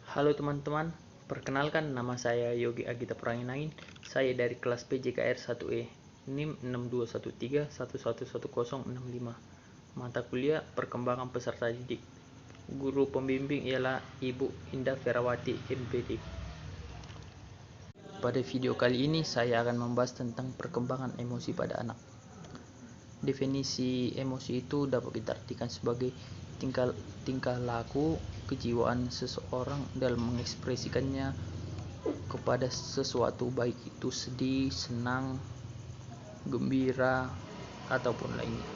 Halo teman-teman, perkenalkan nama saya Yogi Agita Pranginain. Saya dari kelas PJKR 1E, NIM 6213111065. Mata kuliah Perkembangan Peserta Didik. Guru pembimbing ialah Ibu Indah Ferawati, MPD. Pada video kali ini saya akan membahas tentang perkembangan emosi pada anak. Definisi emosi itu dapat kita artikan sebagai tingkah laku kejiwaan seseorang dalam mengekspresikannya kepada sesuatu, baik itu sedih, senang, gembira, ataupun lainnya.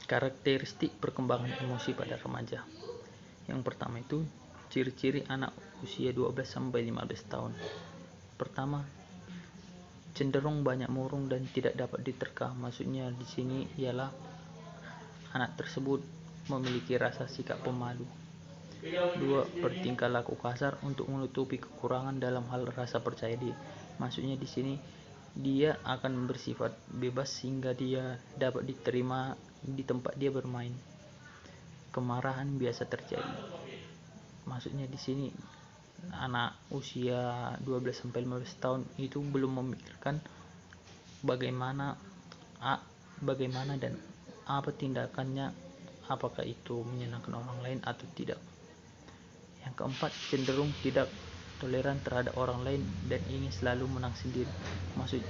Karakteristik perkembangan emosi pada remaja. Yang pertama itu ciri-ciri anak usia 12-15 tahun. Pertama, cenderung banyak murung dan tidak dapat diterka. Maksudnya di sini ialah anak tersebut memiliki rasa sikap pemalu. 2. Bertingkah laku kasar untuk menutupi kekurangan dalam hal rasa percaya diri. Maksudnya di sini dia akan bersifat bebas sehingga dia dapat diterima di tempat dia bermain. Kemarahan biasa terjadi. Maksudnya di sini anak usia 12-15 tahun itu belum memikirkan bagaimana dan apa tindakannya, apakah itu menyenangkan orang lain atau tidak. Yang keempat, cenderung tidak toleran terhadap orang lain dan ingin selalu menang sendiri.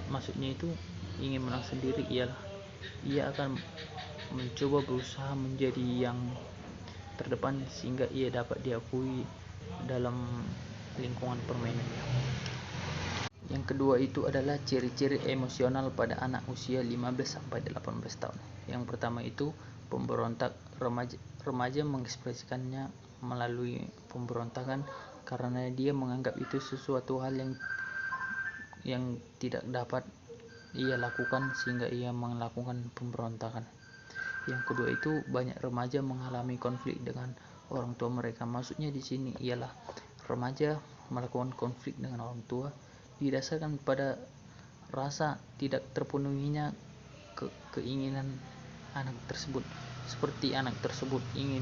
Maksudnya itu ingin menang sendiri ialah ia akan mencoba berusaha menjadi yang terdepan sehingga ia dapat diakui dalam lingkungan permainannya. Yang kedua itu adalah ciri-ciri emosional pada anak usia 15-18 tahun. Yang pertama itu pemberontak. Remaja mengekspresikannya melalui pemberontakan karena dia menganggap itu sesuatu hal yang tidak dapat ia lakukan sehingga ia melakukan pemberontakan. Yang kedua itu banyak remaja mengalami konflik dengan orang tua mereka. Maksudnya di sini ialah remaja melakukan konflik dengan orang tua didasarkan pada rasa tidak terpenuhinya keinginan anak tersebut. Seperti anak tersebut ingin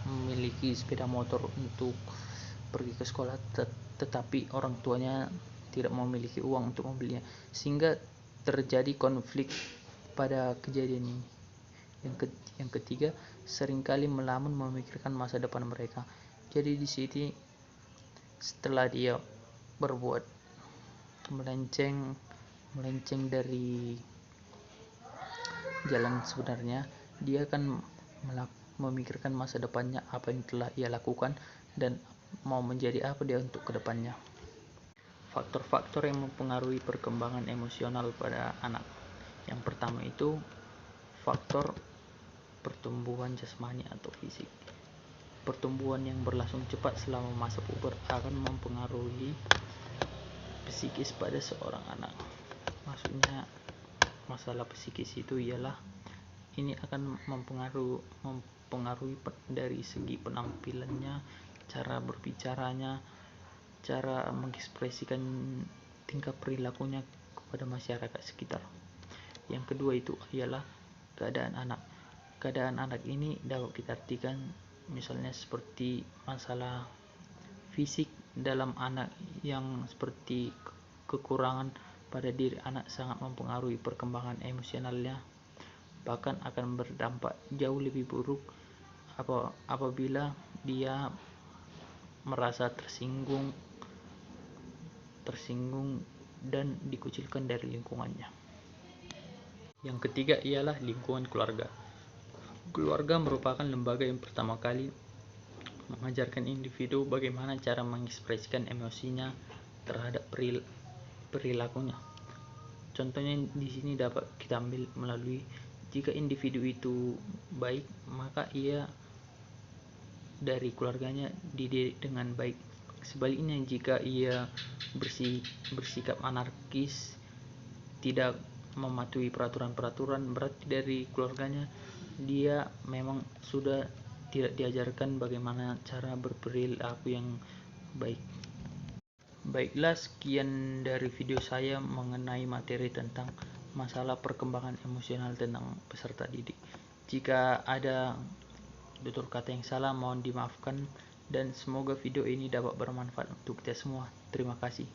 memiliki sepeda motor untuk pergi ke sekolah, tetapi orang tuanya tidak memiliki uang untuk membelinya, sehingga terjadi konflik pada kejadian ini. Yang ketiga, seringkali melamun memikirkan masa depan mereka. Jadi di sini setelah dia berbuat melenceng dari jalan sebenarnya, dia akan memikirkan masa depannya, apa yang telah ia lakukan dan mau menjadi apa dia untuk kedepannya. Faktor-faktor yang mempengaruhi perkembangan emosional pada anak. Yang pertama itu faktor pertumbuhan jasmani atau fisik. Pertumbuhan yang berlangsung cepat selama masa puber akan mempengaruhi psikis pada seorang anak. Maksudnya masalah psikis itu ialah ini akan mempengaruhi dari segi penampilannya, cara berbicaranya, cara mengekspresikan tingkah perilakunya kepada masyarakat sekitar. Yang kedua itu ialah keadaan anak. Keadaan anak ini dapat kita artikan misalnya seperti masalah fisik dalam anak, yang seperti kekurangan pada diri anak sangat mempengaruhi perkembangan emosionalnya, bahkan akan berdampak jauh lebih buruk apabila dia merasa tersinggung dan dikucilkan dari lingkungannya. Yang ketiga ialah lingkungan keluarga. Keluarga merupakan lembaga yang pertama kali mengajarkan individu bagaimana cara mengekspresikan emosinya terhadap perilakunya. Contohnya di sini dapat kita ambil melalui jika individu itu baik, maka ia dari keluarganya dididik dengan baik. Sebaliknya jika ia bersikap anarkis, tidak mematuhi peraturan-peraturan, berarti dari keluarganya dia memang sudah tidak diajarkan bagaimana cara berperilaku yang baik. Baiklah, sekian dari video saya mengenai materi tentang masalah perkembangan emosional tentang peserta didik. Jika ada tutur kata yang salah mohon dimaafkan, dan semoga video ini dapat bermanfaat untuk kita semua. Terima kasih.